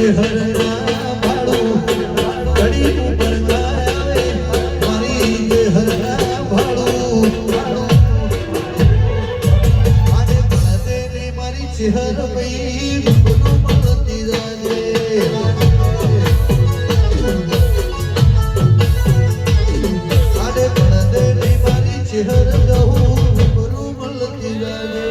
હરના ભાડું ઘડી ઉપર આવે મારી હરના ભાડું આને ભણતેલી મારી ચહેર પઈ રૂપનું મળતી જાજે આને ભણતેલી મારી ચહેર ગહું મળતી જાજે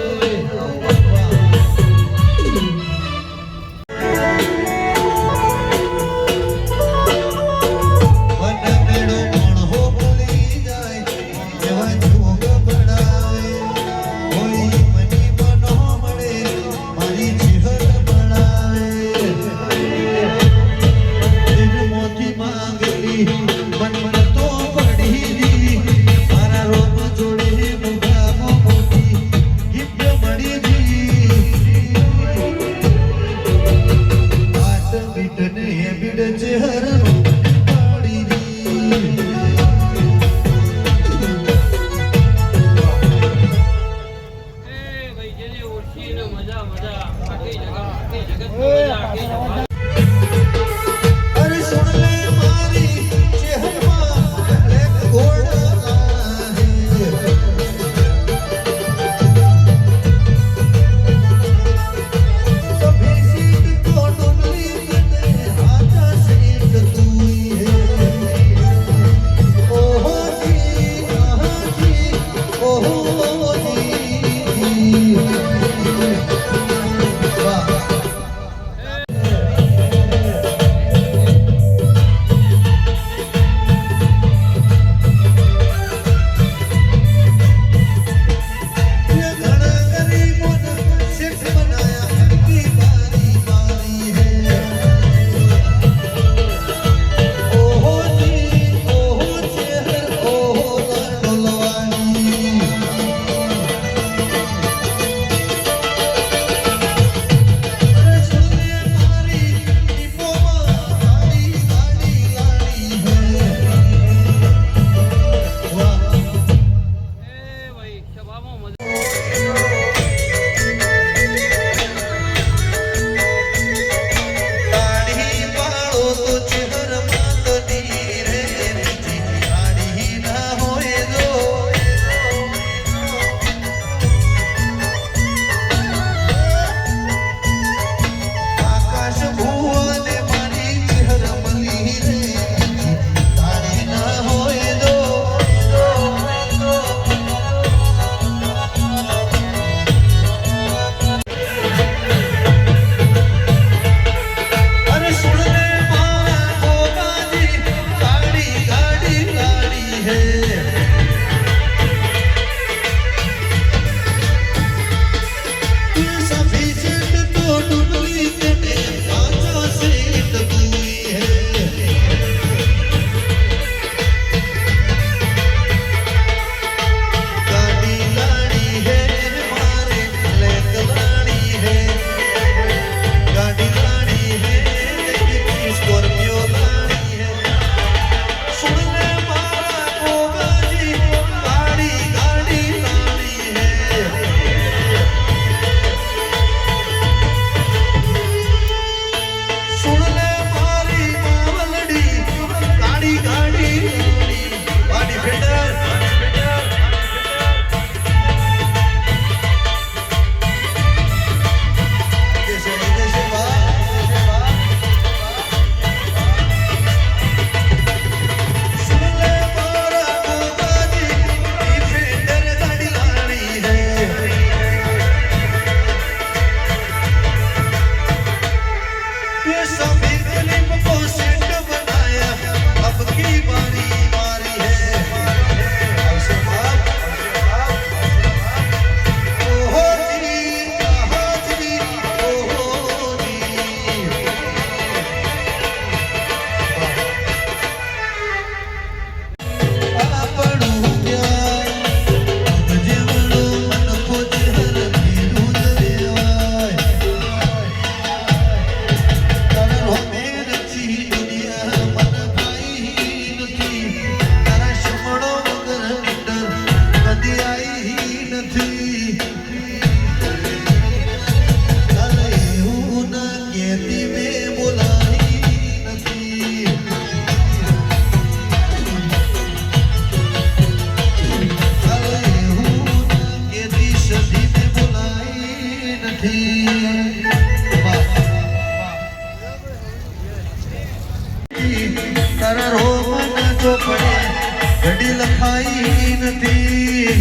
ઘડી લખાઈ નથી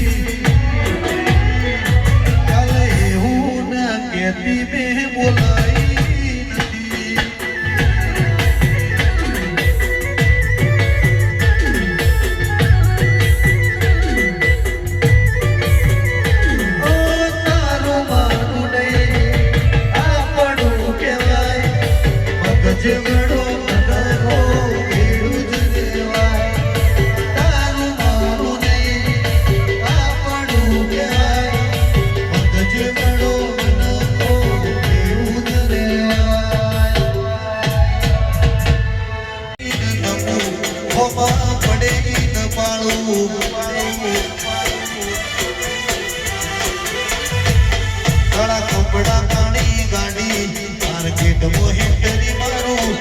કાલે એવું ના કહેતી મેં બોલાઈ નથી ઓ તારું મારું નહીં આપણું કહેવાય મગજ વડો મનરો ખેડૂ જ દેવાય તારું મારું નહીં આપણું કહેવાય મગજ વડો મનરો ખેડૂ જ દેવાય હોમાં પડે ન પાળું કાળા કપડા કાળી ગાડી માર્કેટ મોહિતરી મારું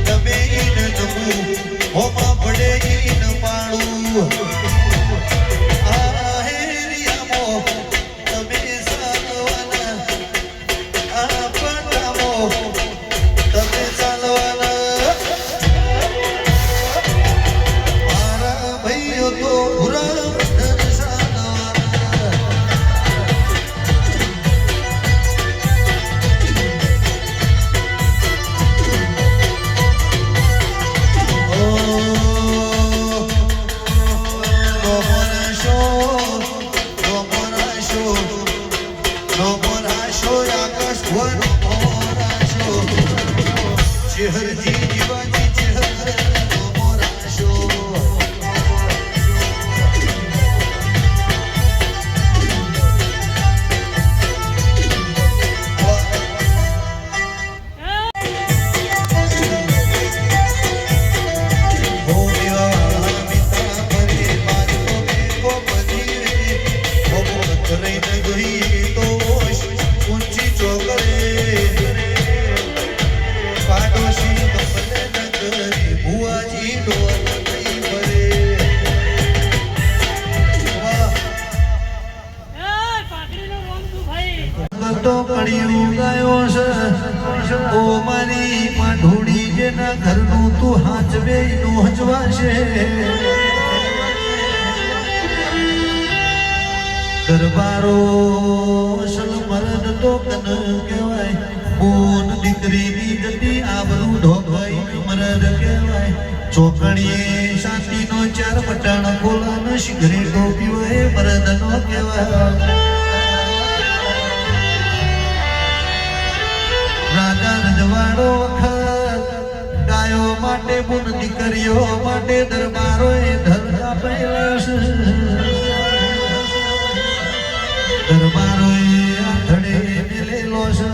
તમે ઈન નમું હોમાં પડે ઈન પાળું આ હેરિયામો તમે ચાલવાના આ પટામો તમે ચાલવાના મારા ભાઈઓ તો ભૂરા ચહેરજી જીવાજી ચહેર મોરાશો તો કળિયું ગાયો છે ઓ મારી માઢોડી જેના ઘરનું તું હાચવે નું હચવાશે દરબારો અસલ મરદ તો કન કહેવાય બોન દીકરીની જતી આબરૂ ઢોકવાય મરદ કહેવાય ચોકડીએ શાંતિનો ચાર પટાણ ખોલાનો સિગરેટો પીવાય મરદનો કહેવાય રાજા રજવાડો વખત ગાયો માટે બુન દીકરીઓ માટે દરબારો એ ધરતા પહેલા દરબારો એ આથડે મેલેલો છે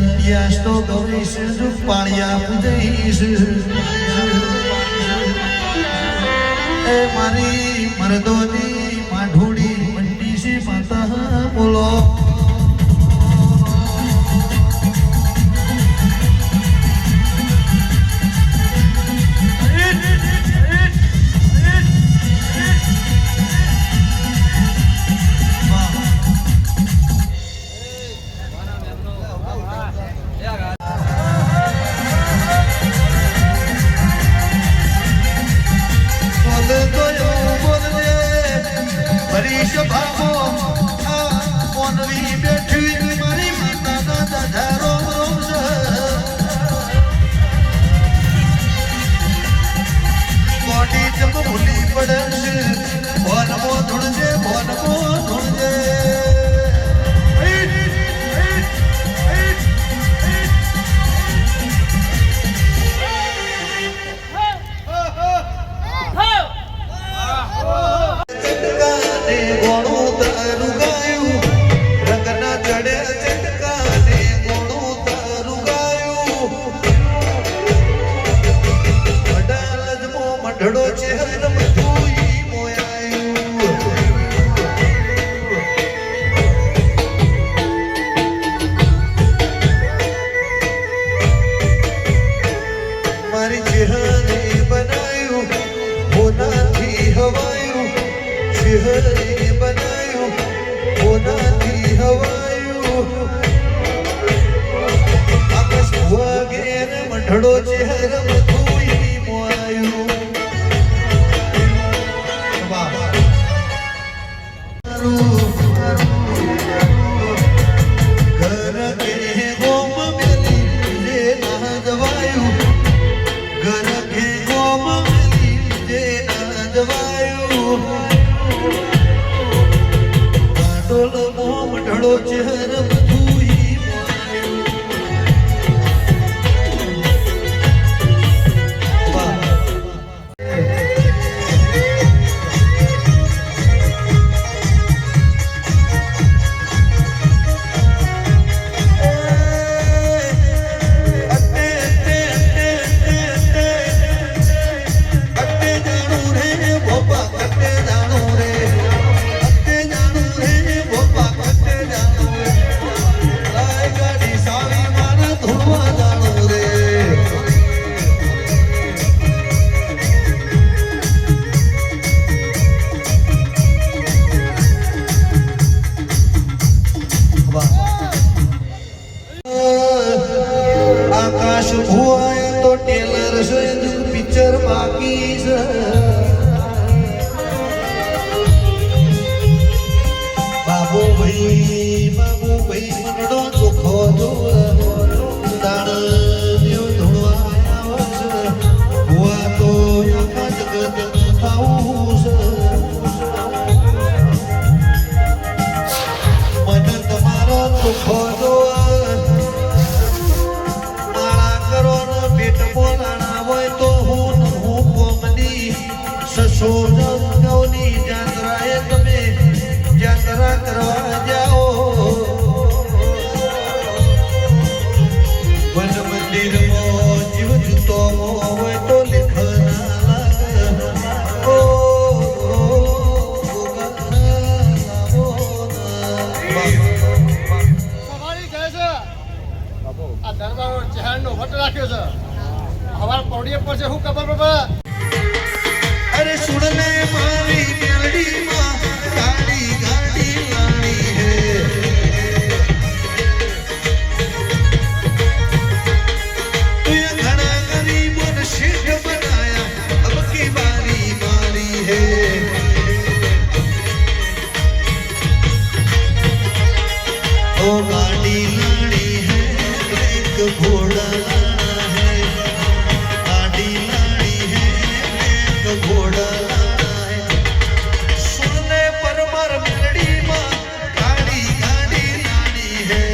ઇતિહાસ તો ગવીશ પાળિયા પૂજઈશ એ મારી મરદોની માઢોડી મંડી છે માતા બોલો મંઠડો ચહેર મધુઈ મોયું જવાયું ઢોલ મોમ ઢળો ચહેર બધુંય આકાશ ભુવાય તો ટેલર છે પિક્ચર બાકી છે બાબુભાઈ મનડો ચોખ્ખો દાણ દેવ ધોળવા ભુવા તો આખા જગત ખાવું છે મને તમારો ચોખ્ખો સોનગૌની જાત્રાએ તમે જાત્રા કરવા જાઓ વન મંદિરમાં જીવ જૂતો હોય તો લેખના ઓ સવારી કહે છે આ દરબાર ચહેરનો વટ રાખ્યો છે હવાર પૌડીએ પર છે શું ખબર બાબા અરે સુણને મારી મેલડીમાં ગાડી ગાડી લાણી હે તુએ ઘણા ગરીબોને શેઠ બનાયા અબ की बारी मारी है ओ गाड़ी लाणी है एक घोड़ा लाना है गाड़ी लाणी है घोड़ा सुनने पर मर मेलडी मां गाड़ी गाड़ी लानी है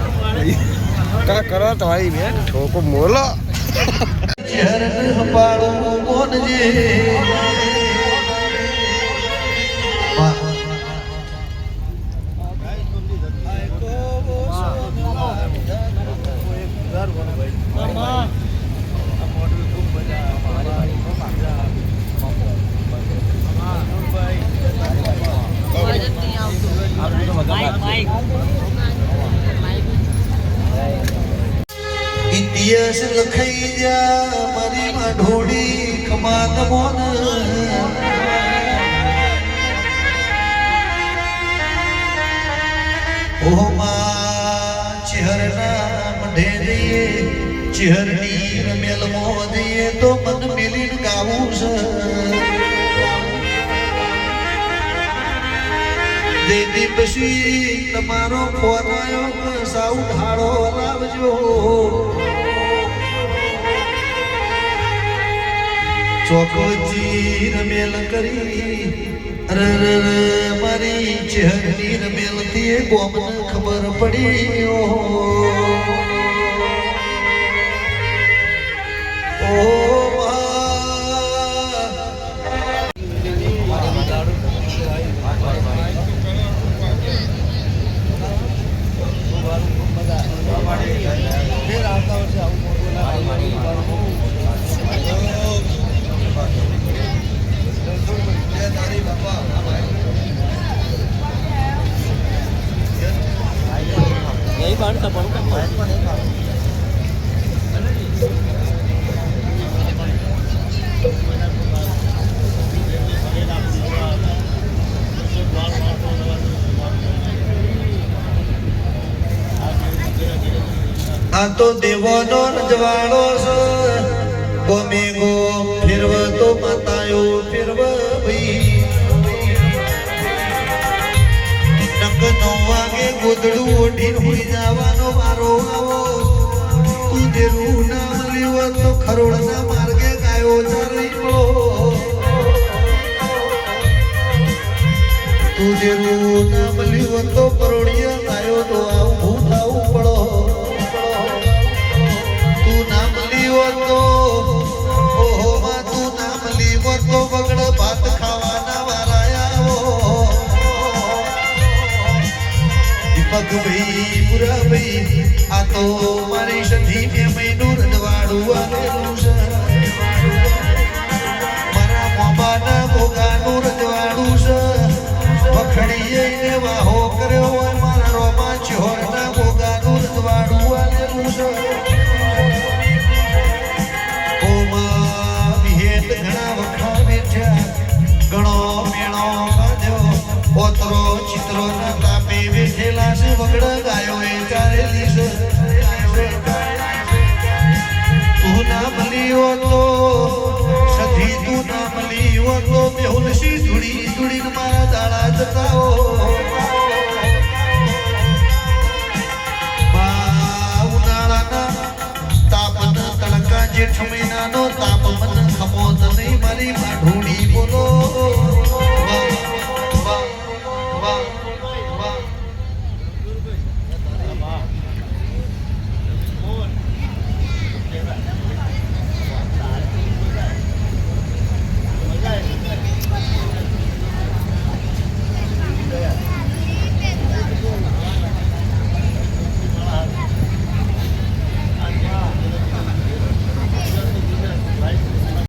क्या करो तुम्हारी बेट ठोको मोला चरण हपाड़ो मोन जे ઇતિહાસ લખાઈ જા મારી માં ઢોળી ખમાત મોન ઓ માં ચહેરના મઢે દઈએ ચહેરની રમેલ મો દઈએ તો મન મિલીન ગાવું છે દેદી પછી તમારો ફોન આવ્યો સાઉ ઢાળો લાવજો ચોકોજી રમેલ કરી મારી ચહેરની રમેલ થી ગોમને ખબર પડી ઓ આ તો દેવાનો રજવાડો છે ગોમે ગો ફેરવ તો માતાયો ફેરવ ભાઈ નક 9 વાગે ગોદડું ઓઢીને હોઈ જવાનો મારો આવો તું દેરું ના મળ્યું તો ખરોડના માર્ગે ગાયો ચાલી પડો તું દેરું ના મળ્યું તો પરોડિયા ગાયો તો આવું થાવું પડો તું નામ લીવો તો ઓહો માં તું નામ લીવો તો બગડ ભાત ખાવાના વારાયા આવો દીપક ભાઈ પુરા ભાઈ આ તો મારી સધી મે મહિનું રજવાડું આવેલું છે મારા મોબાના